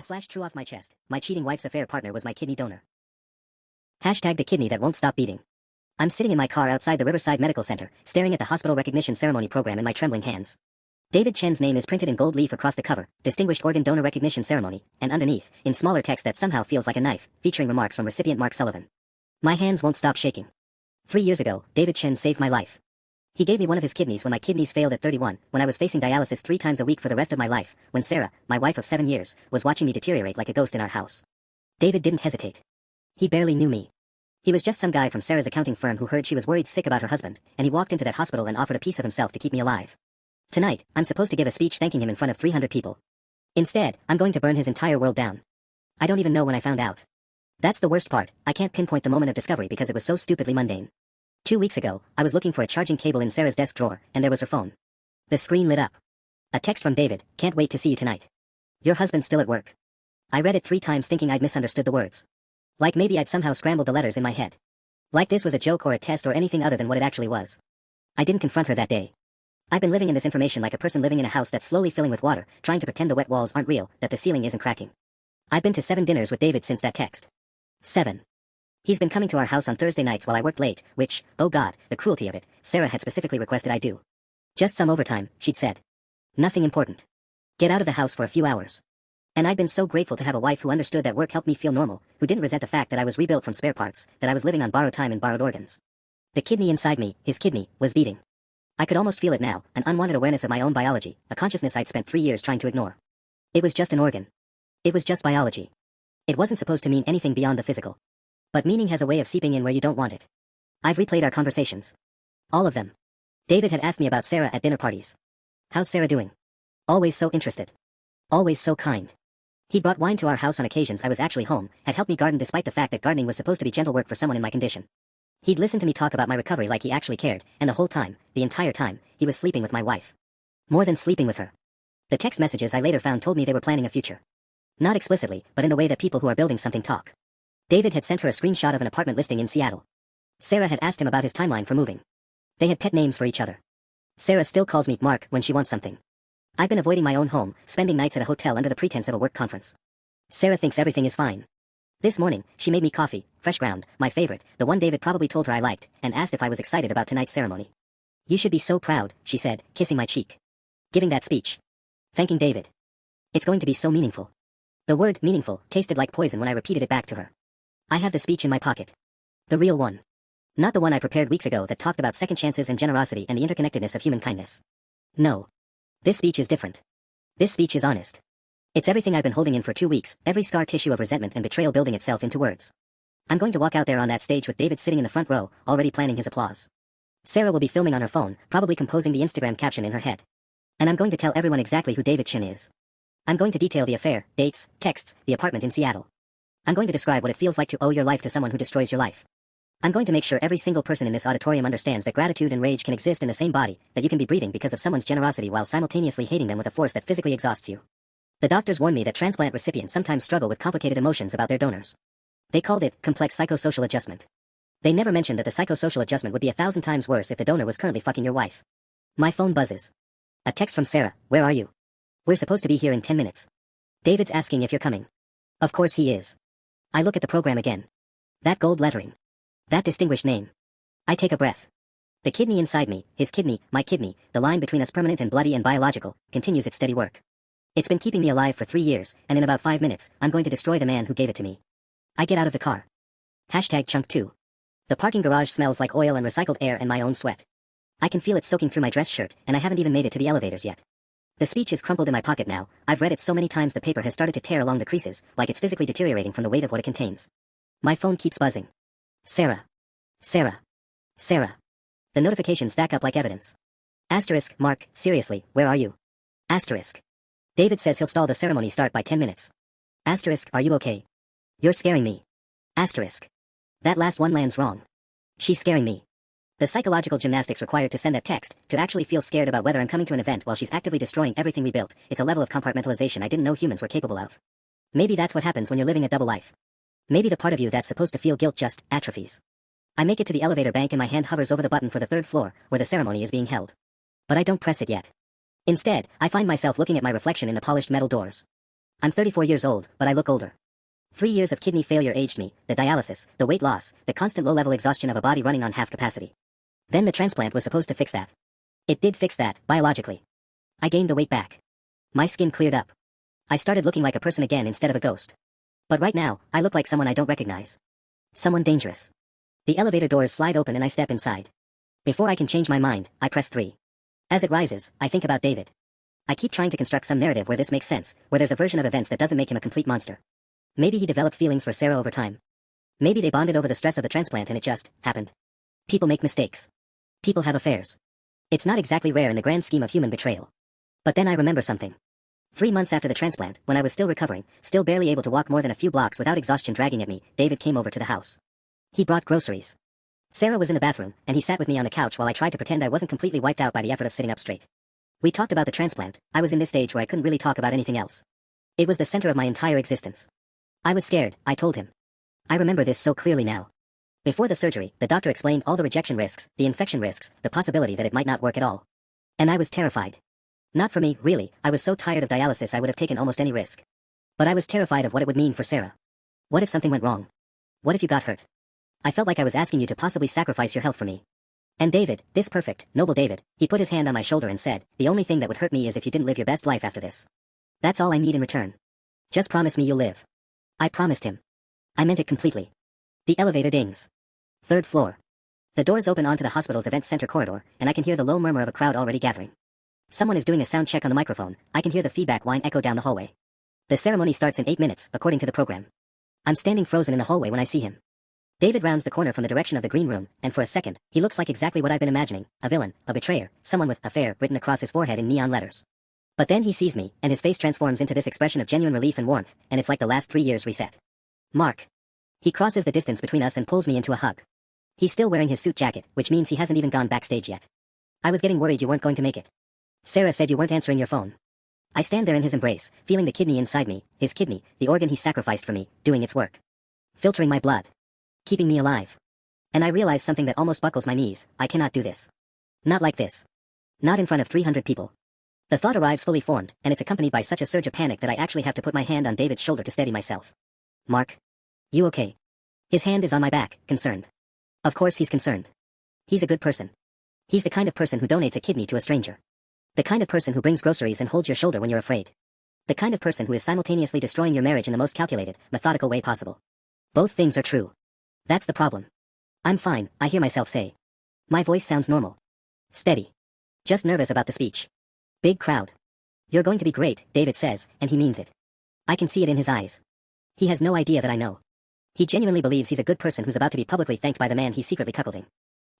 r/TrueOffMyChest. My cheating wife's affair partner was my kidney donor. Hashtag the kidney that won't stop beating. I'm sitting in my car outside the Riverside Medical Center, staring at the hospital recognition ceremony program in my trembling hands. David Chen's name is printed in gold leaf across the cover, Distinguished Organ Donor Recognition Ceremony, and underneath, in smaller text that somehow feels like a knife, featuring remarks from recipient Mark Sullivan. My hands won't stop shaking. 3 years ago, David Chen saved my life. He gave me one of his kidneys when my kidneys failed at 31, when I was facing dialysis 3 times a week for the rest of my life, when Sarah, my wife of 7 years, was watching me deteriorate like a ghost in our house. David didn't hesitate. He barely knew me. He was just some guy from Sarah's accounting firm who heard she was worried sick about her husband, and he walked into that hospital and offered a piece of himself to keep me alive. Tonight, I'm supposed to give a speech thanking him in front of 300 people. Instead, I'm going to burn his entire world down. I don't even know when I found out. That's the worst part. I can't pinpoint the moment of discovery because it was so stupidly mundane. 2 weeks ago, I was looking for a charging cable in Sarah's desk drawer, and there was her phone. The screen lit up. A text from David, "Can't wait to see you tonight. Your husband's still at work." I read it 3 times thinking I'd misunderstood the words. Like maybe I'd somehow scrambled the letters in my head. Like this was a joke or a test or anything other than what it actually was. I didn't confront her that day. I've been living in this information like a person living in a house that's slowly filling with water, trying to pretend the wet walls aren't real, that the ceiling isn't cracking. I've been to 7 dinners with David since that text. 7. He's been coming to our house on Thursday nights while I worked late, which, oh God, the cruelty of it, Sarah had specifically requested I do. Just some overtime, she'd said. Nothing important. Get out of the house for a few hours. And I'd been so grateful to have a wife who understood that work helped me feel normal, who didn't resent the fact that I was rebuilt from spare parts, that I was living on borrowed time and borrowed organs. The kidney inside me, his kidney, was beating. I could almost feel it now, an unwanted awareness of my own biology, a consciousness I'd spent 3 years trying to ignore. It was just an organ. It was just biology. It wasn't supposed to mean anything beyond the physical. But meaning has a way of seeping in where you don't want it. I've replayed our conversations. All of them. David had asked me about Sarah at dinner parties. How's Sarah doing? Always so interested. Always so kind. He brought wine to our house on occasions I was actually home, had helped me garden despite the fact that gardening was supposed to be gentle work for someone in my condition. He'd listened to me talk about my recovery like he actually cared, and the whole time, the entire time, he was sleeping with my wife. More than sleeping with her. The text messages I later found told me they were planning a future. Not explicitly, but in the way that people who are building something talk. David had sent her a screenshot of an apartment listing in Seattle. Sarah had asked him about his timeline for moving. They had pet names for each other. Sarah still calls me Mark when she wants something. I've been avoiding my own home, spending nights at a hotel under the pretense of a work conference. Sarah thinks everything is fine. This morning, she made me coffee, fresh ground, my favorite, the one David probably told her I liked, and asked if I was excited about tonight's ceremony. "You should be so proud," she said, kissing my cheek. Giving that speech. Thanking David. It's going to be so meaningful. The word meaningful tasted like poison when I repeated it back to her. I have the speech in my pocket. The real one. Not the one I prepared weeks ago that talked about second chances and generosity and the interconnectedness of human kindness. No. This speech is different. This speech is honest. It's everything I've been holding in for 2 weeks, every scar tissue of resentment and betrayal building itself into words. I'm going to walk out there on that stage with David sitting in the front row, already planning his applause. Sarah will be filming on her phone, probably composing the Instagram caption in her head. And I'm going to tell everyone exactly who David Chen is. I'm going to detail the affair, dates, texts, the apartment in Seattle. I'm going to describe what it feels like to owe your life to someone who destroys your life. I'm going to make sure every single person in this auditorium understands that gratitude and rage can exist in the same body, that you can be breathing because of someone's generosity while simultaneously hating them with a force that physically exhausts you. The doctors warn me that transplant recipients sometimes struggle with complicated emotions about their donors. They called it complex psychosocial adjustment. They never mentioned that the psychosocial adjustment would be 1,000 times worse if the donor was currently fucking your wife. My phone buzzes. A text from Sarah, "Where are you? We're supposed to be here in 10 minutes. David's asking if you're coming." Of course he is. I look at the program again. That gold lettering. That distinguished name. I take a breath. The kidney inside me, his kidney, my kidney, the line between us permanent and bloody and biological, continues its steady work. It's been keeping me alive for 3 years, and in about 5 minutes, I'm going to destroy the man who gave it to me. I get out of the car. Hashtag chunk 2. The parking garage smells like oil and recycled air and my own sweat. I can feel it soaking through my dress shirt, and I haven't even made it to the elevators yet. The speech is crumpled in my pocket now. I've read it so many times the paper has started to tear along the creases, like it's physically deteriorating from the weight of what it contains. My phone keeps buzzing. Sarah. Sarah. Sarah. The notifications stack up like evidence. Asterisk, Mark, seriously, where are you? Asterisk. David says he'll stall the ceremony start by 10 minutes. Asterisk, are you okay? You're scaring me. Asterisk. That last one lands wrong. She's scaring me. The psychological gymnastics required to send that text, to actually feel scared about whether I'm coming to an event while she's actively destroying everything we built, it's a level of compartmentalization I didn't know humans were capable of. Maybe that's what happens when you're living a double life. Maybe the part of you that's supposed to feel guilt just atrophies. I make it to the elevator bank and my hand hovers over the button for the 3rd floor, where the ceremony is being held. But I don't press it yet. Instead, I find myself looking at my reflection in the polished metal doors. I'm 34 years old, but I look older. 3 years of kidney failure aged me, the dialysis, the weight loss, the constant low-level exhaustion of a body running on half capacity. Then the transplant was supposed to fix that. It did fix that, biologically. I gained the weight back. My skin cleared up. I started looking like a person again instead of a ghost. But right now, I look like someone I don't recognize. Someone dangerous. The elevator doors slide open and I step inside. Before I can change my mind, I press 3. As it rises, I think about David. I keep trying to construct some narrative where this makes sense, where there's a version of events that doesn't make him a complete monster. Maybe he developed feelings for Sarah over time. Maybe they bonded over the stress of the transplant and it just happened. People make mistakes. People have affairs. It's not exactly rare in the grand scheme of human betrayal. But then I remember something. 3 months after the transplant, when I was still recovering, still barely able to walk more than a few blocks without exhaustion dragging at me, David came over to the house. He brought groceries. Sarah was in the bathroom, and he sat with me on the couch while I tried to pretend I wasn't completely wiped out by the effort of sitting up straight. We talked about the transplant. I was in this stage where I couldn't really talk about anything else. It was the center of my entire existence. I was scared, I told him. I remember this so clearly now. Before the surgery, the doctor explained all the rejection risks, the infection risks, the possibility that it might not work at all. And I was terrified. Not for me, really. I was so tired of dialysis I would have taken almost any risk. But I was terrified of what it would mean for Sarah. What if something went wrong? What if you got hurt? I felt like I was asking you to possibly sacrifice your health for me. And David, this perfect, noble David, he put his hand on my shoulder and said, the only thing that would hurt me is if you didn't live your best life after this. That's all I need in return. Just promise me you'll live. I promised him. I meant it completely. The elevator dings. 3rd floor. The doors open onto the hospital's event center corridor, and I can hear the low murmur of a crowd already gathering. Someone is doing a sound check on the microphone. I can hear the feedback whine echo down the hallway. The ceremony starts in 8 minutes, according to the program. I'm standing frozen in the hallway when I see him. David rounds the corner from the direction of the green room, and for a second, he looks like exactly what I've been imagining, a villain, a betrayer, someone with affair written across his forehead in neon letters. But then he sees me, and his face transforms into this expression of genuine relief and warmth, and it's like the last 3 years reset. Mark. He crosses the distance between us and pulls me into a hug. He's still wearing his suit jacket, which means he hasn't even gone backstage yet. I was getting worried you weren't going to make it. Sarah said you weren't answering your phone. I stand there in his embrace, feeling the kidney inside me, his kidney, the organ he sacrificed for me, doing its work. Filtering my blood. Keeping me alive. And I realize something that almost buckles my knees. I cannot do this. Not like this. Not in front of 300 people. The thought arrives fully formed, and it's accompanied by such a surge of panic that I actually have to put my hand on David's shoulder to steady myself. Mark. You okay? His hand is on my back, concerned. Of course he's concerned. He's a good person. He's the kind of person who donates a kidney to a stranger. The kind of person who brings groceries and holds your shoulder when you're afraid. The kind of person who is simultaneously destroying your marriage in the most calculated, methodical way possible. Both things are true. That's the problem. I'm fine, I hear myself say. My voice sounds normal. Steady. Just nervous about the speech. Big crowd. You're going to be great, David says, and he means it. I can see it in his eyes. He has no idea that I know. He genuinely believes he's a good person who's about to be publicly thanked by the man he's secretly cuckolding.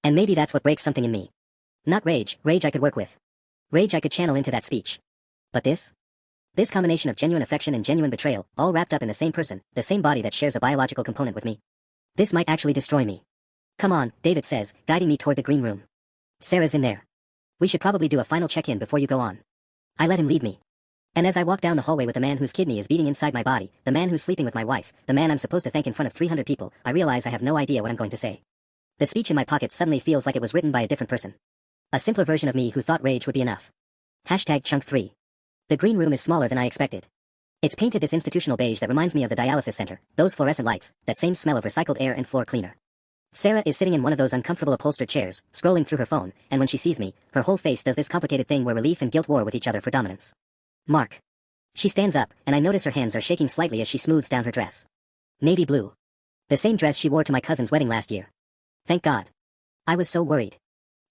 And maybe that's what breaks something in me. Not rage I could work with. Rage I could channel into that speech. But this? This combination of genuine affection and genuine betrayal, all wrapped up in the same person, the same body that shares a biological component with me. This might actually destroy me. Come on, David says, guiding me toward the green room. Sarah's in there. We should probably do a final check-in before you go on. I let him lead me. And as I walk down the hallway with the man whose kidney is beating inside my body, the man who's sleeping with my wife, the man I'm supposed to thank in front of 300 people, I realize I have no idea what I'm going to say. The speech in my pocket suddenly feels like it was written by a different person. A simpler version of me who thought rage would be enough. Chunk 3. The green room is smaller than I expected. It's painted this institutional beige that reminds me of the dialysis center, those fluorescent lights, that same smell of recycled air and floor cleaner. Sarah is sitting in one of those uncomfortable upholstered chairs, scrolling through her phone, and when she sees me, her whole face does this complicated thing where relief and guilt war with each other for dominance. Mark. She stands up, and I notice her hands are shaking slightly as she smooths down her dress. Navy blue. The same dress she wore to my cousin's wedding last year. Thank God. I was so worried.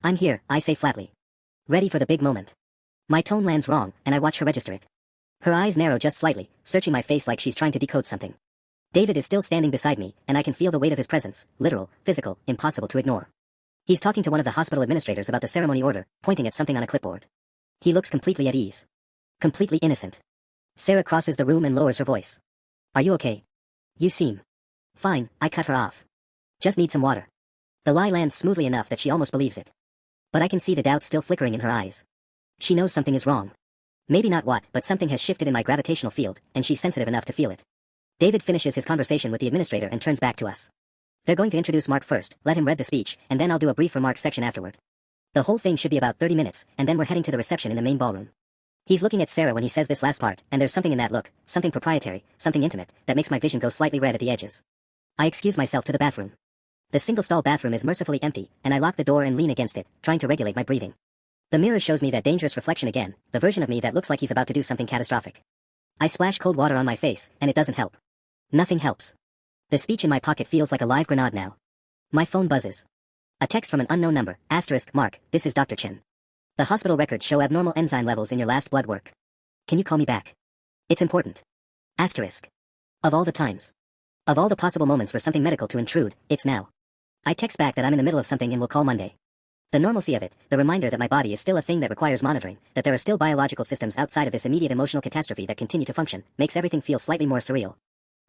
I'm here, I say flatly. Ready for the big moment. My tone lands wrong, and I watch her register it. Her eyes narrow just slightly, searching my face like she's trying to decode something. David is still standing beside me, and I can feel the weight of his presence, literal, physical, impossible to ignore. He's talking to one of the hospital administrators about the ceremony order, pointing at something on a clipboard. He looks completely at ease. Completely innocent. Sarah crosses the room and lowers her voice. Are you okay? You seem. Fine, I cut her off. Just need some water. The lie lands smoothly enough that she almost believes it. But I can see the doubt still flickering in her eyes. She knows something is wrong. Maybe not what, but something has shifted in my gravitational field, and she's sensitive enough to feel it. David finishes his conversation with the administrator and turns back to us. They're going to introduce Mark first, let him read the speech, and then I'll do a brief remarks section afterward. The whole thing should be about 30 minutes, and then we're heading to the reception in the main ballroom. He's looking at Sarah when he says this last part, and there's something in that look, something proprietary, something intimate, that makes my vision go slightly red at the edges. I excuse myself to the bathroom. The single-stall bathroom is mercifully empty, and I lock the door and lean against it, trying to regulate my breathing. The mirror shows me that dangerous reflection again, the version of me that looks like he's about to do something catastrophic. I splash cold water on my face, and it doesn't help. Nothing helps. The speech in my pocket feels like a live grenade now. My phone buzzes. A text from an unknown number, *Mark, this is Dr. Chen. The hospital records show abnormal enzyme levels in your last blood work. Can you call me back? It's important. Of all the times. Of all the possible moments for something medical to intrude, it's now. I text back that I'm in the middle of something and will call Monday. The normalcy of it, the reminder that my body is still a thing that requires monitoring, that there are still biological systems outside of this immediate emotional catastrophe that continue to function, makes everything feel slightly more surreal.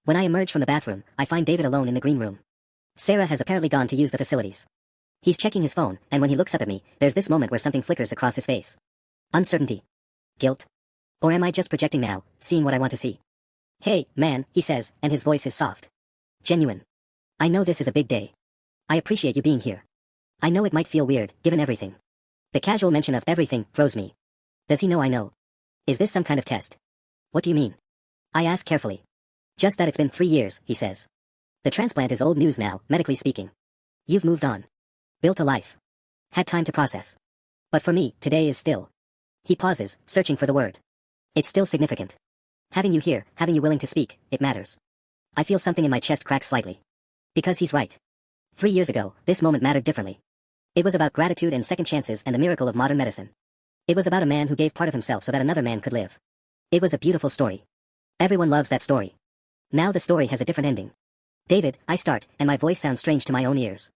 When I emerge from the bathroom, I find David alone in the green room. Sarah has apparently gone to use the facilities. He's checking his phone, and when he looks up at me, there's this moment where something flickers across his face. Uncertainty. Guilt. Or am I just projecting now, seeing what I want to see? Hey, man, he says, and his voice is soft. Genuine. I know this is a big day. I appreciate you being here. I know it might feel weird, given everything. The casual mention of everything throws me. Does he know I know? Is this some kind of test? What do you mean? I ask carefully. Just that it's been 3 years, he says. The transplant is old news now, medically speaking. You've moved on. Built a life. Had time to process. But for me, today is still. He pauses, searching for the word. It's still significant. Having you here, having you willing to speak, it matters. I feel something in my chest crack slightly. Because he's right. 3 years ago, this moment mattered differently. It was about gratitude and second chances and the miracle of modern medicine. It was about a man who gave part of himself so that another man could live. It was a beautiful story. Everyone loves that story. Now the story has a different ending. David, I start, and my voice sounds strange to my own ears.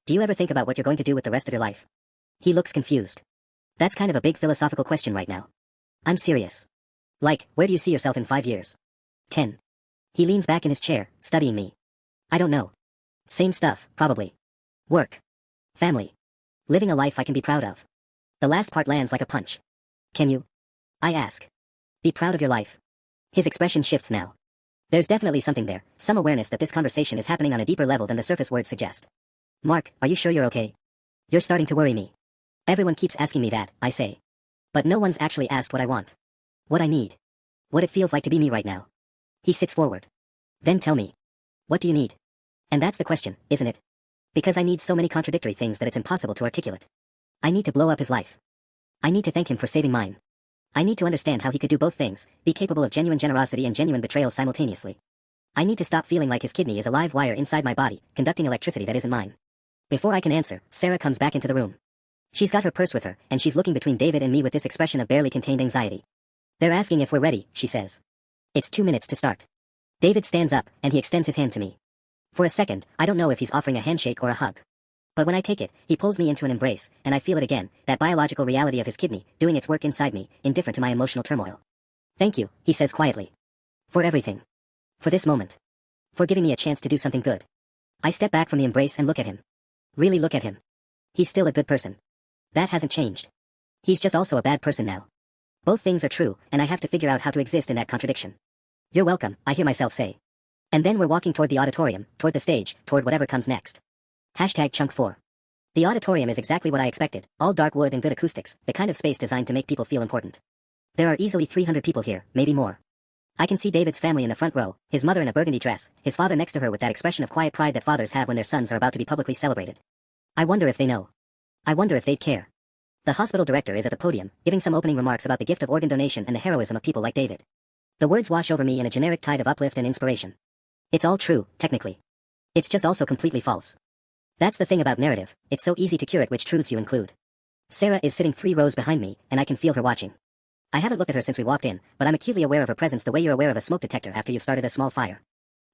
Do you ever think about what you're going to do with the rest of your life? He looks confused. That's kind of a big philosophical question right now. I'm serious. Like, where do you see yourself in 5 years? 10. He leans back in his chair, studying me. I don't know. Same stuff, probably. Work. Family. Living a life I can be proud of. The last part lands like a punch. Can you? I ask. Be proud of your life. His expression shifts now. There's definitely something there, some awareness that this conversation is happening on a deeper level than the surface words suggest. Mark, are you sure you're okay? You're starting to worry me. Everyone keeps asking me that, I say. But no one's actually asked what I want. What I need. What it feels like to be me right now. He sits forward. Then tell me. What do you need? And that's the question, isn't it? Because I need so many contradictory things that it's impossible to articulate. I need to blow up his life. I need to thank him for saving mine. I need to understand how he could do both things, be capable of genuine generosity and genuine betrayal simultaneously. I need to stop feeling like his kidney is a live wire inside my body, conducting electricity that isn't mine. Before I can answer, Sarah comes back into the room. She's got her purse with her, and she's looking between David and me with this expression of barely contained anxiety. They're asking if we're ready, she says. It's 2 minutes to start. David stands up, and he extends his hand to me. For a second, I don't know if he's offering a handshake or a hug. But when I take it, he pulls me into an embrace, and I feel it again, that biological reality of his kidney, doing its work inside me, indifferent to my emotional turmoil. Thank you, he says quietly. For everything. For this moment. For giving me a chance to do something good. I step back from the embrace and look at him. Really look at him. He's still a good person. That hasn't changed. He's just also a bad person now. Both things are true, and I have to figure out how to exist in that contradiction. You're welcome, I hear myself say. And then we're walking toward the auditorium, toward the stage, toward whatever comes next. Chunk 4. The auditorium is exactly what I expected, all dark wood and good acoustics, the kind of space designed to make people feel important. There are easily 300 people here, maybe more. I can see David's family in the front row, his mother in a burgundy dress, his father next to her with that expression of quiet pride that fathers have when their sons are about to be publicly celebrated. I wonder if they know. I wonder if they'd care. The hospital director is at the podium, giving some opening remarks about the gift of organ donation and the heroism of people like David. The words wash over me in a generic tide of uplift and inspiration. It's all true, technically. It's just also completely false. That's the thing about narrative, it's so easy to curate which truths you include. Sarah is sitting 3 rows behind me, and I can feel her watching. I haven't looked at her since we walked in, but I'm acutely aware of her presence the way you're aware of a smoke detector after you've started a small fire.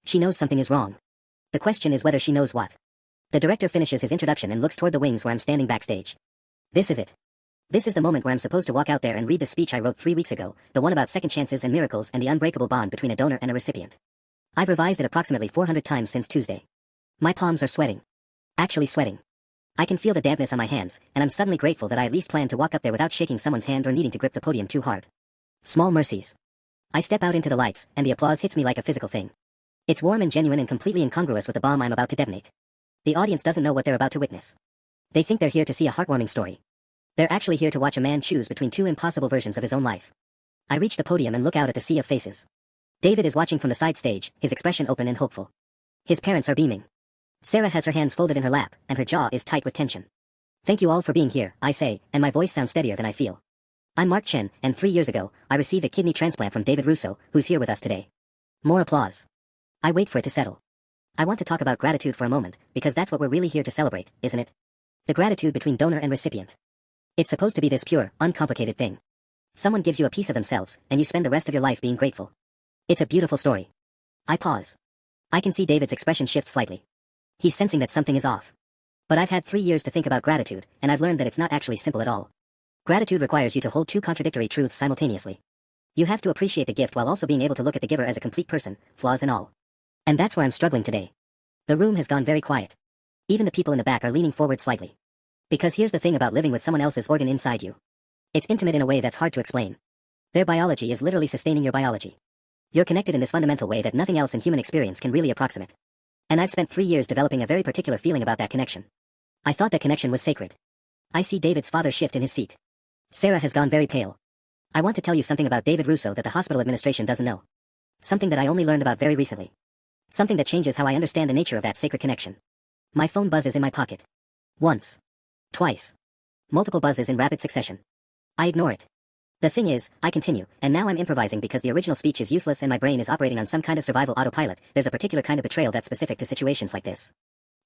She knows something is wrong. The question is whether she knows what. The director finishes his introduction and looks toward the wings where I'm standing backstage. This is it. This is the moment where I'm supposed to walk out there and read the speech I wrote 3 weeks ago, the one about second chances and miracles and the unbreakable bond between a donor and a recipient. I've revised it approximately 400 times since Tuesday. My palms are sweating. Actually sweating. I can feel the dampness on my hands, and I'm suddenly grateful that I at least planned to walk up there without shaking someone's hand or needing to grip the podium too hard. Small mercies. I step out into the lights, and the applause hits me like a physical thing. It's warm and genuine and completely incongruous with the bomb I'm about to detonate. The audience doesn't know what they're about to witness. They think they're here to see a heartwarming story. They're actually here to watch a man choose between 2 impossible versions of his own life. I reach the podium and look out at the sea of faces. David is watching from the side stage, his expression open and hopeful. His parents are beaming. Sarah has her hands folded in her lap, and her jaw is tight with tension. Thank you all for being here, I say, and my voice sounds steadier than I feel. I'm Mark Chen, and 3 years ago, I received a kidney transplant from David Russo, who's here with us today. More applause. I wait for it to settle. I want to talk about gratitude for a moment, because that's what we're really here to celebrate, isn't it? The gratitude between donor and recipient. It's supposed to be this pure, uncomplicated thing. Someone gives you a piece of themselves, and you spend the rest of your life being grateful. It's a beautiful story. I pause. I can see David's expression shift slightly. He's sensing that something is off. But I've had 3 years to think about gratitude, and I've learned that it's not actually simple at all. Gratitude requires you to hold two contradictory truths simultaneously. You have to appreciate the gift while also being able to look at the giver as a complete person, flaws and all. And that's where I'm struggling today. The room has gone very quiet. Even the people in the back are leaning forward slightly. Because here's the thing about living with someone else's organ inside you. It's intimate in a way that's hard to explain. Their biology is literally sustaining your biology. You're connected in this fundamental way that nothing else in human experience can really approximate. And I've spent 3 years developing a very particular feeling about that connection. I thought that connection was sacred. I see David's father shift in his seat. Sarah has gone very pale. I want to tell you something about David Russo that the hospital administration doesn't know. Something that I only learned about very recently. Something that changes how I understand the nature of that sacred connection. My phone buzzes in my pocket. Once. Twice. Multiple buzzes in rapid succession. I ignore it. The thing is, I continue, and now I'm improvising because the original speech is useless and my brain is operating on some kind of survival autopilot. There's a particular kind of betrayal that's specific to situations like this.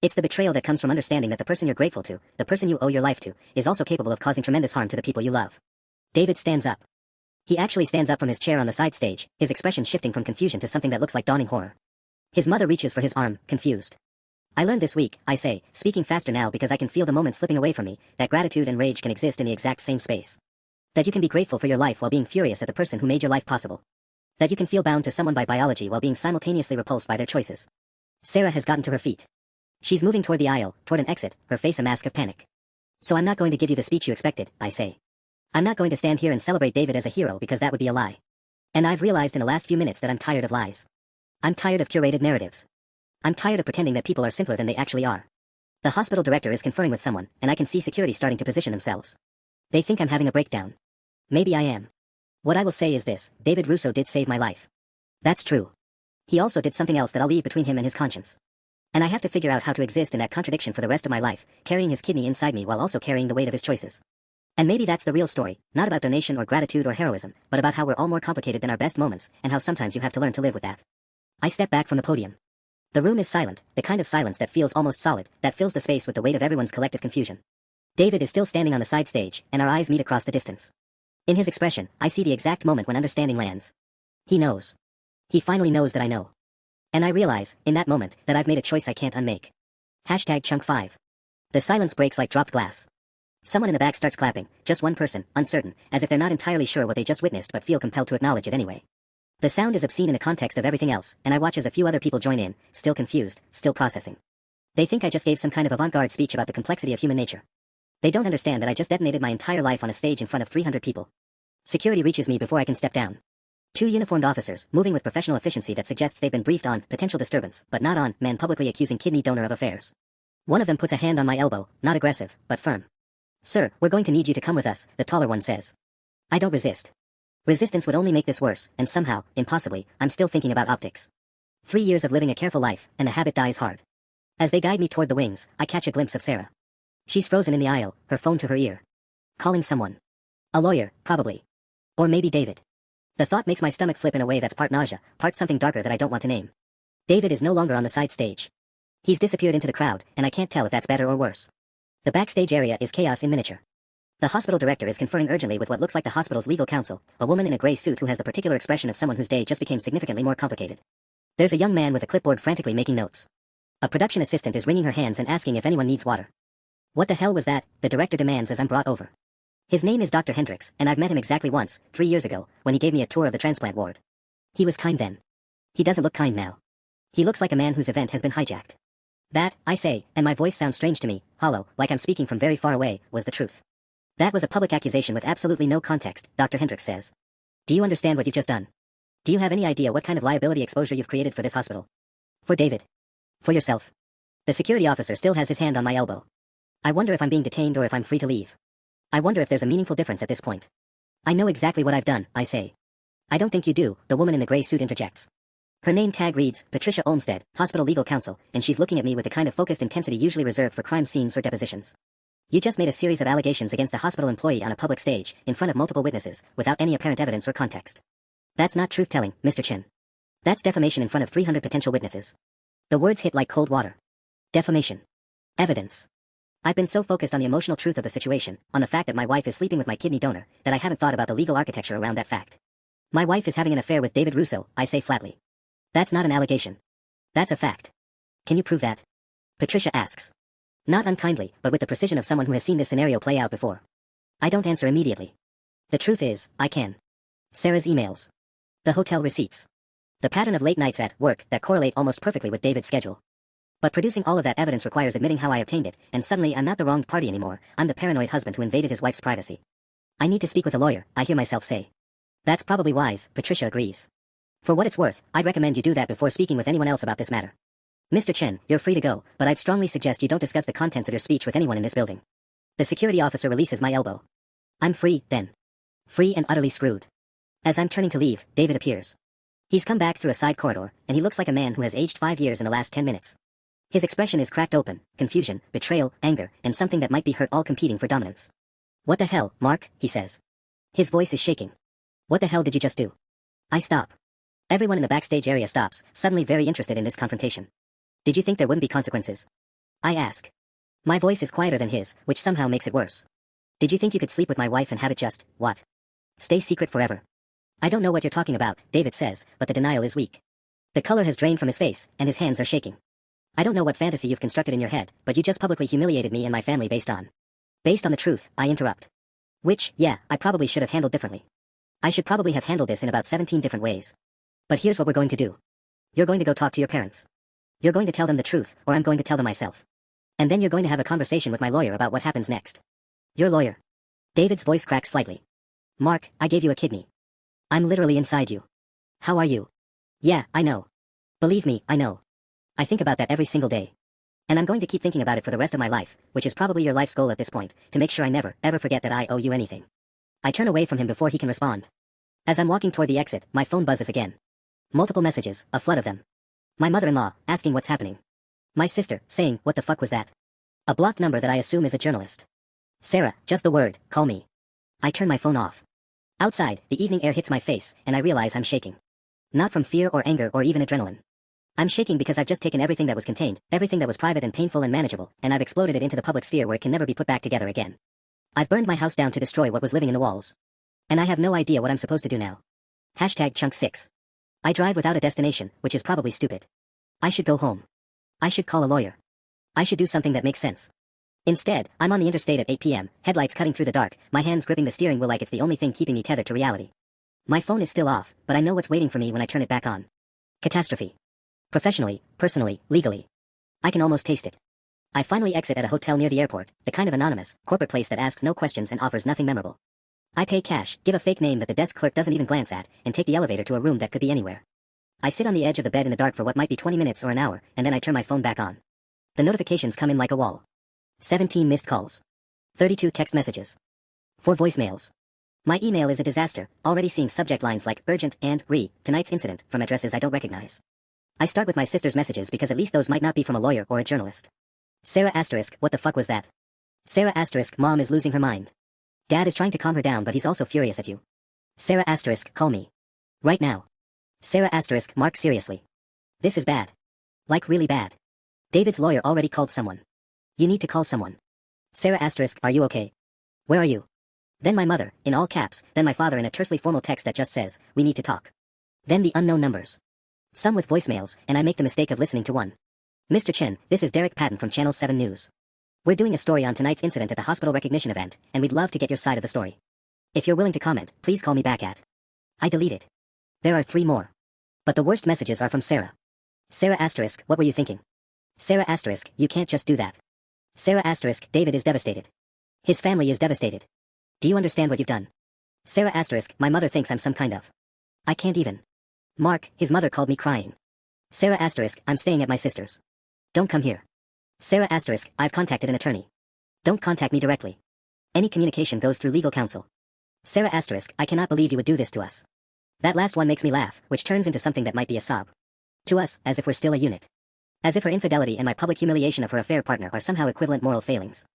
It's the betrayal that comes from understanding that the person you're grateful to, the person you owe your life to, is also capable of causing tremendous harm to the people you love. David stands up. He actually stands up from his chair on the side stage, his expression shifting from confusion to something that looks like dawning horror. His mother reaches for his arm, confused. I learned this week, I say, speaking faster now because I can feel the moment slipping away from me, that gratitude and rage can exist in the exact same space. That you can be grateful for your life while being furious at the person who made your life possible. That you can feel bound to someone by biology while being simultaneously repulsed by their choices. Sarah has gotten to her feet. She's moving toward the aisle, toward an exit, her face a mask of panic. So I'm not going to give you the speech you expected, I say. I'm not going to stand here and celebrate David as a hero because that would be a lie. And I've realized in the last few minutes that I'm tired of lies. I'm tired of curated narratives. I'm tired of pretending that people are simpler than they actually are. The hospital director is conferring with someone, and I can see security starting to position themselves. They think I'm having a breakdown. Maybe I am. What I will say is this, David Russo did save my life. That's true. He also did something else that I'll leave between him and his conscience. And I have to figure out how to exist in that contradiction for the rest of my life, carrying his kidney inside me while also carrying the weight of his choices. And maybe that's the real story, not about donation or gratitude or heroism, but about how we're all more complicated than our best moments, and how sometimes you have to learn to live with that. I step back from the podium. The room is silent, the kind of silence that feels almost solid, that fills the space with the weight of everyone's collective confusion. David is still standing on the side stage, and our eyes meet across the distance. In his expression, I see the exact moment when understanding lands. He knows. He finally knows that I know. And I realize, in that moment, that I've made a choice I can't unmake. #Chunk5. The silence breaks like dropped glass. Someone in the back starts clapping, just one person, uncertain, as if they're not entirely sure what they just witnessed but feel compelled to acknowledge it anyway. The sound is obscene in the context of everything else, and I watch as a few other people join in, still confused, still processing. They think I just gave some kind of avant-garde speech about the complexity of human nature. They don't understand that I just detonated my entire life on a stage in front of 300 people. Security reaches me before I can step down. 2 uniformed officers, moving with professional efficiency that suggests they've been briefed on potential disturbance, but not on man publicly accusing kidney donor of affairs. One of them puts a hand on my elbow, not aggressive, but firm. Sir, we're going to need you to come with us, the taller one says. I don't resist. Resistance would only make this worse, and somehow, impossibly, I'm still thinking about optics. 3 years of living a careful life, and the habit dies hard. As they guide me toward the wings, I catch a glimpse of Sarah. She's frozen in the aisle, her phone to her ear. Calling someone. A lawyer, probably. Or maybe David. The thought makes my stomach flip in a way that's part nausea, part something darker that I don't want to name. David is no longer on the side stage. He's disappeared into the crowd, and I can't tell if that's better or worse. The backstage area is chaos in miniature. The hospital director is conferring urgently with what looks like the hospital's legal counsel, a woman in a gray suit who has the particular expression of someone whose day just became significantly more complicated. There's a young man with a clipboard frantically making notes. A production assistant is wringing her hands and asking if anyone needs water. What the hell was that? The director demands as I'm brought over. His name is Dr. Hendricks, and I've met him exactly once, 3 years ago, when he gave me a tour of the transplant ward. He was kind then. He doesn't look kind now. He looks like a man whose event has been hijacked. That, I say, and my voice sounds strange to me, hollow, like I'm speaking from very far away, was the truth. That was a public accusation with absolutely no context, Dr. Hendricks says. Do you understand what you've just done? Do you have any idea what kind of liability exposure you've created for this hospital? For David. For yourself. The security officer still has his hand on my elbow. I wonder if I'm being detained or if I'm free to leave. I wonder if there's a meaningful difference at this point. I know exactly what I've done, I say. I don't think you do, the woman in the gray suit interjects. Her name tag reads, Patricia Olmsted, Hospital Legal Counsel, and she's looking at me with the kind of focused intensity usually reserved for crime scenes or depositions. You just made a series of allegations against a hospital employee on a public stage, in front of multiple witnesses, without any apparent evidence or context. That's not truth-telling, Mr. Chin. That's defamation in front of 300 potential witnesses. The words hit like cold water. Defamation. Evidence. I've been so focused on the emotional truth of the situation, on the fact that my wife is sleeping with my kidney donor, that I haven't thought about the legal architecture around that fact. My wife is having an affair with David Russo, I say flatly. That's not an allegation. That's a fact. Can you prove that? Patricia asks. Not unkindly, but with the precision of someone who has seen this scenario play out before. I don't answer immediately. The truth is, I can. Sarah's emails. The hotel receipts. The pattern of late nights at work that correlate almost perfectly with David's schedule. But producing all of that evidence requires admitting how I obtained it, and suddenly I'm not the wronged party anymore, I'm the paranoid husband who invaded his wife's privacy. I need to speak with a lawyer, I hear myself say. That's probably wise, Patricia agrees. For what it's worth, I'd recommend you do that before speaking with anyone else about this matter. Mr. Chen, you're free to go, but I'd strongly suggest you don't discuss the contents of your speech with anyone in this building. The security officer releases my elbow. I'm free, then. Free and utterly screwed. As I'm turning to leave, David appears. He's come back through a side corridor, and he looks like a man who has aged 5 years in the last 10 minutes. His expression is cracked open, confusion, betrayal, anger, and something that might be hurt all competing for dominance. What the hell, Mark, he says. His voice is shaking. What the hell did you just do? I stop. Everyone in the backstage area stops, suddenly very interested in this confrontation. Did you think there wouldn't be consequences? I ask. My voice is quieter than his, which somehow makes it worse. Did you think you could sleep with my wife and have it just, what? Stay secret forever? I don't know what you're talking about, David says, but the denial is weak. The color has drained from his face, and his hands are shaking. I don't know what fantasy you've constructed in your head, but you just publicly humiliated me and my family based on the truth, I interrupt. Which, yeah, I probably should have handled differently. I should probably have handled this in about 17 different ways. But here's what we're going to do. You're going to go talk to your parents. You're going to tell them the truth, or I'm going to tell them myself. And then you're going to have a conversation with my lawyer about what happens next. Your lawyer. David's voice cracks slightly. Mark, I gave you a kidney. I'm literally inside you. How are you? Yeah, I know. Believe me, I know. I think about that every single day. And I'm going to keep thinking about it for the rest of my life, which is probably your life's goal at this point, to make sure I never, ever forget that I owe you anything. I turn away from him before he can respond. As I'm walking toward the exit, my phone buzzes again. Multiple messages, a flood of them. My mother-in-law, asking what's happening. My sister, saying, what the fuck was that? A blocked number that I assume is a journalist. Sarah, just the word, call me. I turn my phone off. Outside, the evening air hits my face, and I realize I'm shaking. Not from fear or anger or even adrenaline. I'm shaking because I've just taken everything that was contained, everything that was private and painful and manageable, and I've exploded it into the public sphere where it can never be put back together again. I've burned my house down to destroy what was living in the walls. And I have no idea what I'm supposed to do now. Chunk 6. I drive without a destination, which is probably stupid. I should go home. I should call a lawyer. I should do something that makes sense. Instead, I'm on the interstate at 8 p.m., headlights cutting through the dark, my hands gripping the steering wheel like it's the only thing keeping me tethered to reality. My phone is still off, but I know what's waiting for me when I turn it back on. Catastrophe. Professionally, personally, legally. I can almost taste it. I finally exit at a hotel near the airport, the kind of anonymous, corporate place that asks no questions and offers nothing memorable. I pay cash, give a fake name that the desk clerk doesn't even glance at, and take the elevator to a room that could be anywhere. I sit on the edge of the bed in the dark for what might be 20 minutes or an hour, and then I turn my phone back on. The notifications come in like a wall. 17 missed calls. 32 text messages. 4 voicemails. My email is a disaster, already seeing subject lines like urgent and tonight's incident from addresses I don't recognize. I start with my sister's messages because at least those might not be from a lawyer or a journalist. Sarah asterisk, what the fuck was that? Sarah asterisk, mom is losing her mind. Dad is trying to calm her down but he's also furious at you. Sarah asterisk, call me. Right now. Sarah asterisk, Mark seriously. This is bad. Like really bad. David's lawyer already called someone. You need to call someone. Sarah asterisk, are you okay? Where are you? Then my mother, in all caps, then my father in a tersely formal text that just says, we need to talk. Then the unknown numbers. Some with voicemails, and I make the mistake of listening to one. Mr. Chen, this is Derek Patton from Channel 7 News. We're doing a story on tonight's incident at the hospital recognition event, and we'd love to get your side of the story. If you're willing to comment, please call me back at. I delete it. There are 3 more. But the worst messages are from Sarah. Sarah asterisk, what were you thinking? Sarah asterisk, you can't just do that. Sarah asterisk, David is devastated. His family is devastated. Do you understand what you've done? Sarah asterisk, my mother thinks I'm some kind of. I can't even. Mark, his mother called me crying. Sarah asterisk, I'm staying at my sister's. Don't come here. Sarah asterisk, I've contacted an attorney. Don't contact me directly. Any communication goes through legal counsel. Sarah asterisk, I cannot believe you would do this to us. That last one makes me laugh, which turns into something that might be a sob. To us, as if we're still a unit. As if her infidelity and my public humiliation of her affair partner are somehow equivalent moral failings.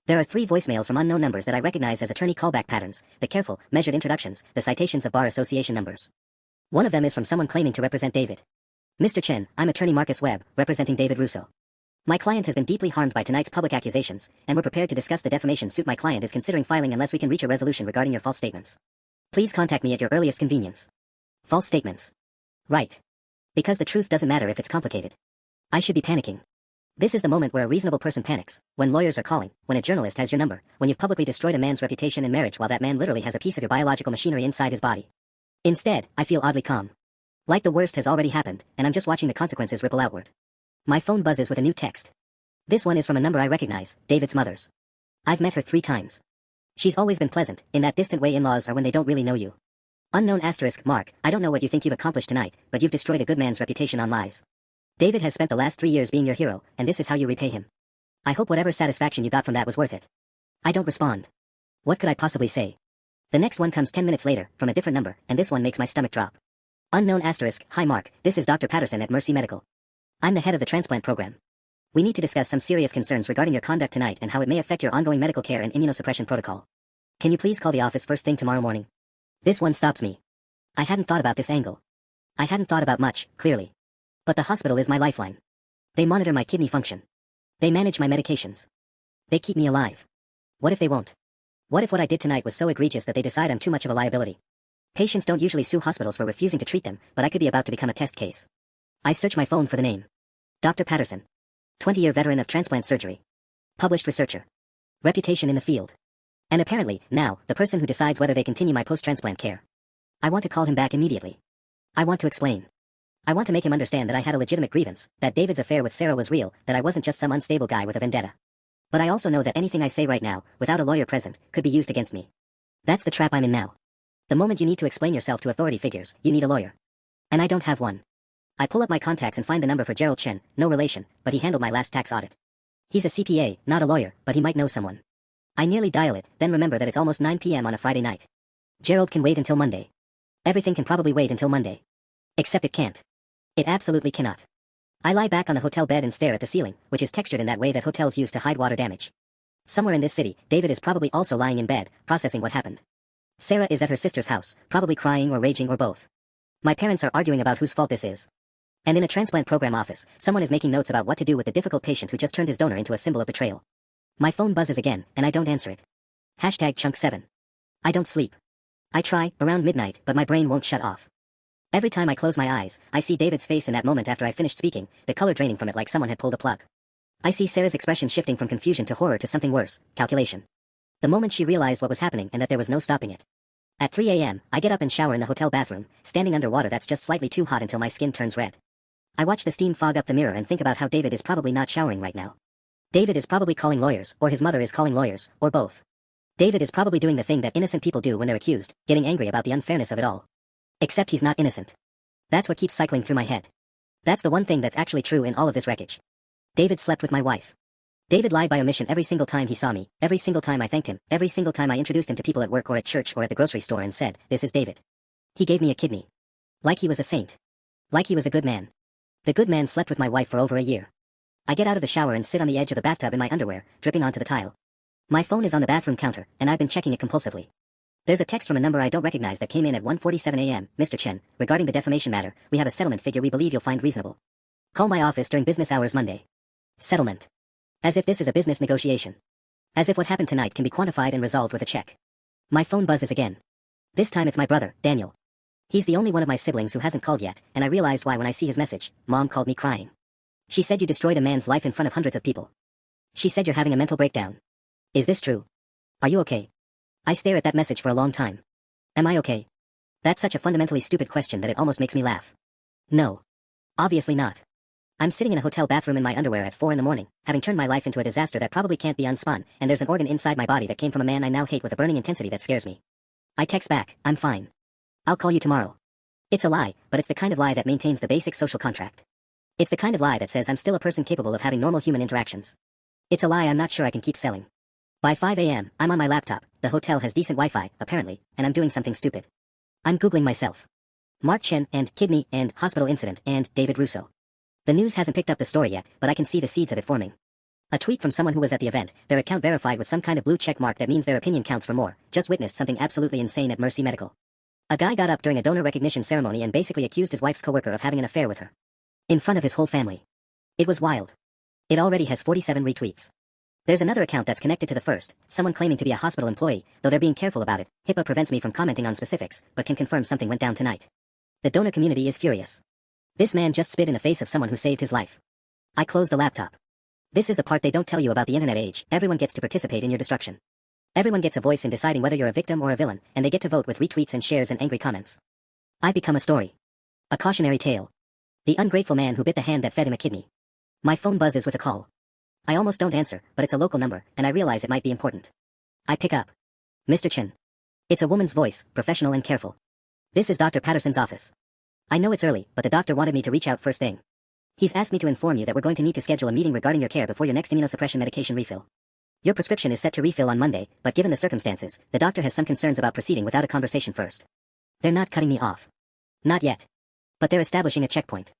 There are 3 voicemails from unknown numbers that I recognize as attorney callback patterns, the careful, measured introductions, the citations of bar association numbers. One of them is from someone claiming to represent David. Mr. Chen, I'm attorney Marcus Webb, representing David Russo. My client has been deeply harmed by tonight's public accusations, and we're prepared to discuss the defamation suit my client is considering filing unless we can reach a resolution regarding your false statements. Please contact me at your earliest convenience. False statements. Right. Because the truth doesn't matter if it's complicated. I should be panicking. This is the moment where a reasonable person panics, when lawyers are calling, when a journalist has your number, when you've publicly destroyed a man's reputation and marriage while that man literally has a piece of your biological machinery inside his body. Instead, I feel oddly calm. Like the worst has already happened, and I'm just watching the consequences ripple outward. My phone buzzes with a new text. This one is from a number I recognize, David's mother's. I've met her 3 times. She's always been pleasant, in that distant way in-laws are when they don't really know you. Unknown *, Mark, I don't know what you think you've accomplished tonight, but you've destroyed a good man's reputation on lies. David has spent the last 3 years being your hero, and this is how you repay him. I hope whatever satisfaction you got from that was worth it. I don't respond. What could I possibly say? The next one comes 10 minutes later, from a different number, and this one makes my stomach drop. Unknown *, Hi Mark, this is Dr. Patterson at Mercy Medical. I'm the head of the transplant program. We need to discuss some serious concerns regarding your conduct tonight and how it may affect your ongoing medical care and immunosuppression protocol. Can you please call the office first thing tomorrow morning? This one stops me. I hadn't thought about this angle. I hadn't thought about much, clearly. But the hospital is my lifeline. They monitor my kidney function. They manage my medications. They keep me alive. What if they won't? What if what I did tonight was so egregious that they decide I'm too much of a liability? Patients don't usually sue hospitals for refusing to treat them, but I could be about to become a test case. I search my phone for the name. Dr. Patterson. 20-year veteran of transplant surgery. Published researcher. Reputation in the field. And apparently, now, the person who decides whether they continue my post-transplant care. I want to call him back immediately. I want to explain. I want to make him understand that I had a legitimate grievance, that David's affair with Sarah was real, that I wasn't just some unstable guy with a vendetta. But I also know that anything I say right now, without a lawyer present, could be used against me. That's the trap I'm in now. The moment you need to explain yourself to authority figures, you need a lawyer. And I don't have one. I pull up my contacts and find the number for Gerald Chen, no relation, but he handled my last tax audit. He's a CPA, not a lawyer, but he might know someone. I nearly dial it, then remember that it's almost 9 p.m. on a Friday night. Gerald can wait until Monday. Everything can probably wait until Monday. Except it can't. It absolutely cannot. I lie back on the hotel bed and stare at the ceiling, which is textured in that way that hotels use to hide water damage. Somewhere in this city, David is probably also lying in bed, processing what happened. Sarah is at her sister's house, probably crying or raging or both. My parents are arguing about whose fault this is. And in a transplant program office, someone is making notes about what to do with the difficult patient who just turned his donor into a symbol of betrayal. My phone buzzes again, and I don't answer it. #chunk7. I don't sleep. I try, around midnight, but my brain won't shut off. Every time I close my eyes, I see David's face in that moment after I finished speaking, the color draining from it like someone had pulled a plug. I see Sarah's expression shifting from confusion to horror to something worse, calculation. The moment she realized what was happening and that there was no stopping it. At 3 a.m., I get up and shower in the hotel bathroom, standing under water that's just slightly too hot until my skin turns red. I watch the steam fog up the mirror and think about how David is probably not showering right now. David is probably calling lawyers, or his mother is calling lawyers, or both. David is probably doing the thing that innocent people do when they're accused, getting angry about the unfairness of it all. Except he's not innocent. That's what keeps cycling through my head. That's the one thing that's actually true in all of this wreckage. David slept with my wife. David lied by omission every single time he saw me, every single time I thanked him, every single time I introduced him to people at work or at church or at the grocery store and said, "This is David." He gave me a kidney. Like he was a saint. Like he was a good man. The good man slept with my wife for over a year. I get out of the shower and sit on the edge of the bathtub in my underwear, dripping onto the tile. My phone is on the bathroom counter, and I've been checking it compulsively. There's a text from a number I don't recognize that came in at 1:47 a.m. Mr. Chen, regarding the defamation matter, we have a settlement figure we believe you'll find reasonable. Call my office during business hours Monday. Settlement. As if this is a business negotiation. As if what happened tonight can be quantified and resolved with a check. My phone buzzes again. This time it's my brother, Daniel. He's the only one of my siblings who hasn't called yet, and I realized why when I see his message. Mom called me crying. She said you destroyed a man's life in front of hundreds of people. She said you're having a mental breakdown. Is this true? Are you okay? I stare at that message for a long time. Am I okay? That's such a fundamentally stupid question that it almost makes me laugh. No. Obviously not. I'm sitting in a hotel bathroom in my underwear at 4 in the morning, having turned my life into a disaster that probably can't be unspun, and there's an organ inside my body that came from a man I now hate with a burning intensity that scares me. I text back, "I'm fine. I'll call you tomorrow." It's a lie, but it's the kind of lie that maintains the basic social contract. It's the kind of lie that says I'm still a person capable of having normal human interactions. It's a lie I'm not sure I can keep selling. By 5 a.m., I'm on my laptop, the hotel has decent Wi-Fi, apparently, and I'm doing something stupid. I'm Googling myself. Mark Chen and kidney and hospital incident and David Russo. The news hasn't picked up the story yet, but I can see the seeds of it forming. A tweet from someone who was at the event, their account verified with some kind of blue check mark that means their opinion counts for more, just witnessed something absolutely insane at Mercy Medical. A guy got up during a donor recognition ceremony and basically accused his wife's coworker of having an affair with her. In front of his whole family. It was wild. It already has 47 retweets. There's another account that's connected to the first, someone claiming to be a hospital employee, though they're being careful about it. HIPAA prevents me from commenting on specifics, but can confirm something went down tonight. The donor community is furious. This man just spit in the face of someone who saved his life. I closed the laptop. This is the part they don't tell you about the internet age. Everyone gets to participate in your destruction. Everyone gets a voice in deciding whether you're a victim or a villain, and they get to vote with retweets and shares and angry comments. I've become a story. A cautionary tale. The ungrateful man who bit the hand that fed him a kidney. My phone buzzes with a call. I almost don't answer, but it's a local number, and I realize it might be important. I pick up. Mr. Chen. It's a woman's voice, professional and careful. This is Dr. Patterson's office. I know it's early, but the doctor wanted me to reach out first thing. He's asked me to inform you that we're going to need to schedule a meeting regarding your care before your next immunosuppression medication refill. Your prescription is set to refill on Monday, but given the circumstances, the doctor has some concerns about proceeding without a conversation first. They're not cutting me off. Not yet. But they're establishing a checkpoint.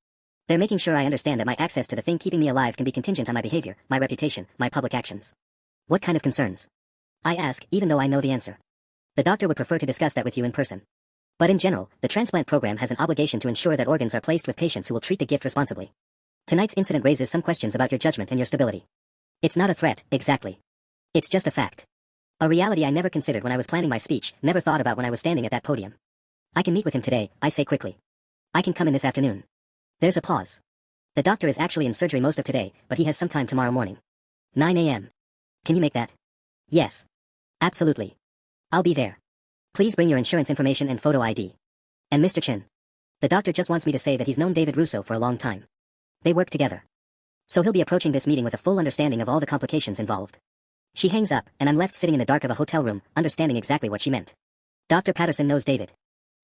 They're making sure I understand that my access to the thing keeping me alive can be contingent on my behavior, my reputation, my public actions. What kind of concerns? I ask, even though I know the answer. The doctor would prefer to discuss that with you in person. But in general, the transplant program has an obligation to ensure that organs are placed with patients who will treat the gift responsibly. Tonight's incident raises some questions about your judgment and your stability. It's not a threat, exactly. It's just a fact. A reality I never considered when I was planning my speech, never thought about when I was standing at that podium. I can meet with him today, I say quickly. I can come in this afternoon. There's a pause. The doctor is actually in surgery most of today, but he has some time tomorrow morning. 9 a.m. Can you make that? Yes. Absolutely. I'll be there. Please bring your insurance information and photo ID. And Mr. Chen. The doctor just wants me to say that he's known David Russo for a long time. They work together. So he'll be approaching this meeting with a full understanding of all the complications involved. She hangs up, and I'm left sitting in the dark of a hotel room, understanding exactly what she meant. Dr. Patterson knows David.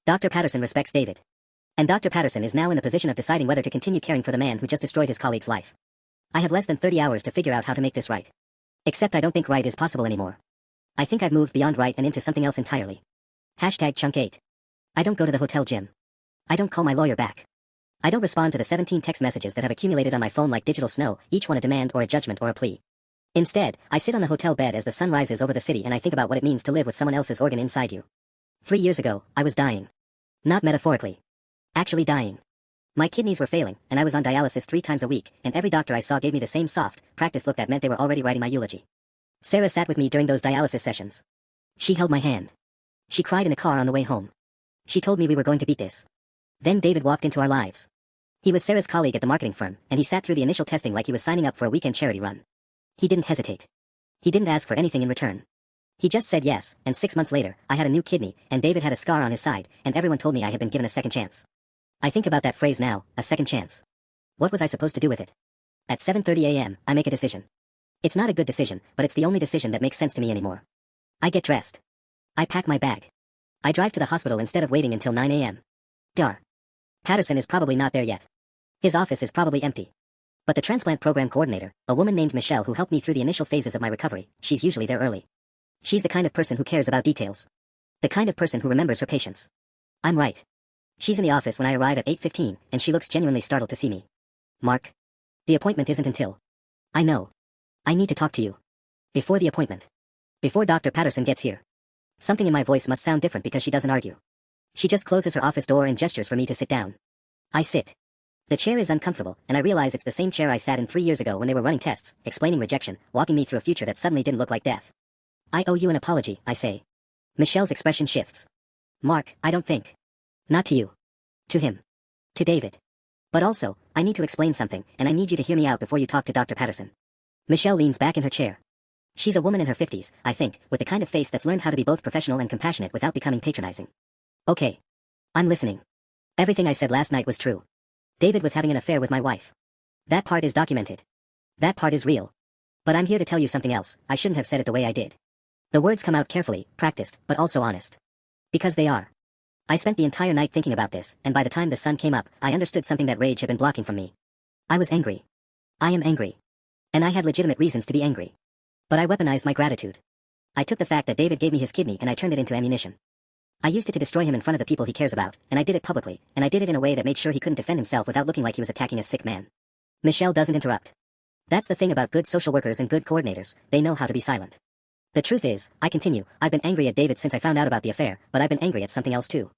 Dr. Patterson respects David. And Dr. Patterson is now in the position of deciding whether to continue caring for the man who just destroyed his colleague's life. I have less than 30 hours to figure out how to make this right. Except I don't think right is possible anymore. I think I've moved beyond right and into something else entirely. #Chunk8. I don't go to the hotel gym. I don't call my lawyer back. I don't respond to the 17 text messages that have accumulated on my phone like digital snow, each one a demand or a judgment or a plea. Instead, I sit on the hotel bed as the sun rises over the city and I think about what it means to live with someone else's organ inside you. 3 years ago, I was dying. Not metaphorically. Actually dying. My kidneys were failing, and I was on dialysis 3 times a week, and every doctor I saw gave me the same soft, practiced look that meant they were already writing my eulogy. Sarah sat with me during those dialysis sessions. She held my hand. She cried in the car on the way home. She told me we were going to beat this. Then David walked into our lives. He was Sarah's colleague at the marketing firm, and he sat through the initial testing like he was signing up for a weekend charity run. He didn't hesitate. He didn't ask for anything in return. He just said yes, and 6 months later, I had a new kidney, and David had a scar on his side, and everyone told me I had been given a second chance. I think about that phrase now, a second chance. What was I supposed to do with it? At 7:30 a.m., I make a decision. It's not a good decision, but it's the only decision that makes sense to me anymore. I get dressed. I pack my bag. I drive to the hospital instead of waiting until 9 a.m. Dar. Patterson is probably not there yet. His office is probably empty. But the transplant program coordinator, a woman named Michelle who helped me through the initial phases of my recovery, she's usually there early. She's the kind of person who cares about details. The kind of person who remembers her patients. I'm right. She's in the office when I arrive at 8:15, and she looks genuinely startled to see me. Mark. The appointment isn't until. I know. I need to talk to you. Before the appointment. Before Dr. Patterson gets here. Something in my voice must sound different because she doesn't argue. She just closes her office door and gestures for me to sit down. I sit. The chair is uncomfortable, and I realize it's the same chair I sat in 3 years ago when they were running tests, explaining rejection, walking me through a future that suddenly didn't look like death. I owe you an apology, I say. Michelle's expression shifts. Mark, I don't think. Not to you. To him. To David. But also, I need to explain something, and I need you to hear me out before you talk to Dr. Patterson. Michelle leans back in her chair. She's a woman in her 50s, I think, with the kind of face that's learned how to be both professional and compassionate without becoming patronizing. Okay. I'm listening. Everything I said last night was true. David was having an affair with my wife. That part is documented. That part is real. But I'm here to tell you something else. I shouldn't have said it the way I did. The words come out carefully, practiced, but also honest. Because they are. I spent the entire night thinking about this, and by the time the sun came up, I understood something that rage had been blocking from me. I was angry. I am angry. And I had legitimate reasons to be angry. But I weaponized my gratitude. I took the fact that David gave me his kidney and I turned it into ammunition. I used it to destroy him in front of the people he cares about, and I did it publicly, and I did it in a way that made sure he couldn't defend himself without looking like he was attacking a sick man. Michelle doesn't interrupt. That's the thing about good social workers and good coordinators, they know how to be silent. The truth is, I continue, I've been angry at David since I found out about the affair, but I've been angry at something else too.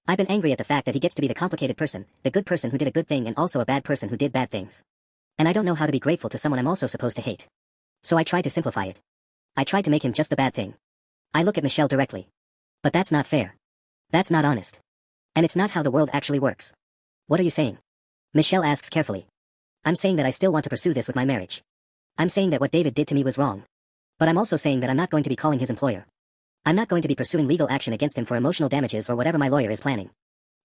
I've been angry at the fact that he gets to be the complicated person, the good person who did a good thing and also a bad person who did bad things. And I don't know how to be grateful to someone I'm also supposed to hate. So I tried to simplify it. I tried to make him just the bad thing. I look at Michelle directly. But that's not fair. That's not honest. And it's not how the world actually works. What are you saying? Michelle asks carefully. I'm saying that I still want to pursue this with my marriage. I'm saying that what David did to me was wrong. But I'm also saying that I'm not going to be calling his employer. I'm not going to be pursuing legal action against him for emotional damages or whatever my lawyer is planning.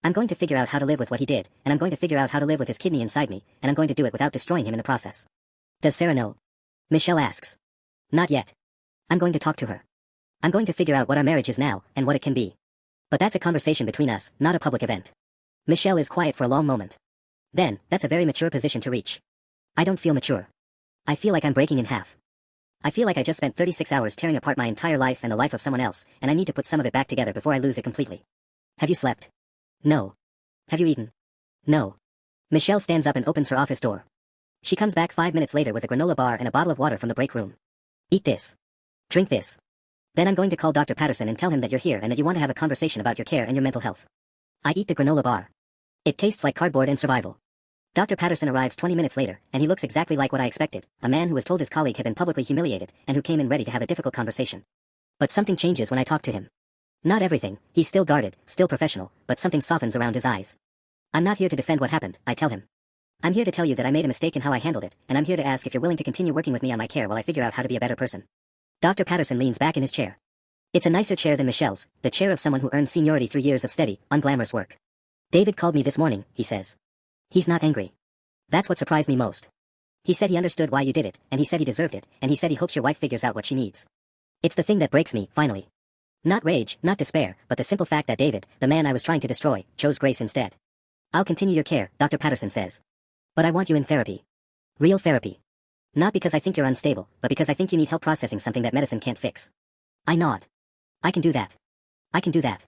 I'm going to figure out how to live with what he did, and I'm going to figure out how to live with his kidney inside me, and I'm going to do it without destroying him in the process. Does Sarah know? Michelle asks. Not yet. I'm going to talk to her. I'm going to figure out what our marriage is now, and what it can be. But that's a conversation between us, not a public event. Michelle is quiet for a long moment. Then, that's a very mature position to reach. I don't feel mature. I feel like I'm breaking in half. I feel like I just spent 36 hours tearing apart my entire life and the life of someone else, and I need to put some of it back together before I lose it completely. Have you slept? No. Have you eaten? No. Michelle stands up and opens her office door. She comes back 5 minutes later with a granola bar and a bottle of water from the break room. Eat this. Drink this. Then I'm going to call Dr. Patterson and tell him that you're here and that you want to have a conversation about your care and your mental health. I eat the granola bar. It tastes like cardboard and survival. Dr. Patterson arrives 20 minutes later, and he looks exactly like what I expected, a man who was told his colleague had been publicly humiliated, and who came in ready to have a difficult conversation. But something changes when I talk to him. Not everything, he's still guarded, still professional, but something softens around his eyes. I'm not here to defend what happened, I tell him. I'm here to tell you that I made a mistake in how I handled it, and I'm here to ask if you're willing to continue working with me on my care while I figure out how to be a better person. Dr. Patterson leans back in his chair. It's a nicer chair than Michelle's, the chair of someone who earned seniority through years of steady, unglamorous work. David called me this morning, he says. He's not angry. That's what surprised me most. He said he understood why you did it, and he said he deserved it, and he said he hopes your wife figures out what she needs. It's the thing that breaks me, finally. Not rage, not despair, but the simple fact that David, the man I was trying to destroy, chose grace instead. I'll continue your care, Dr. Patterson says. But I want you in therapy. Real therapy. Not because I think you're unstable, but because I think you need help processing something that medicine can't fix. I nod. I can do that. I can do that.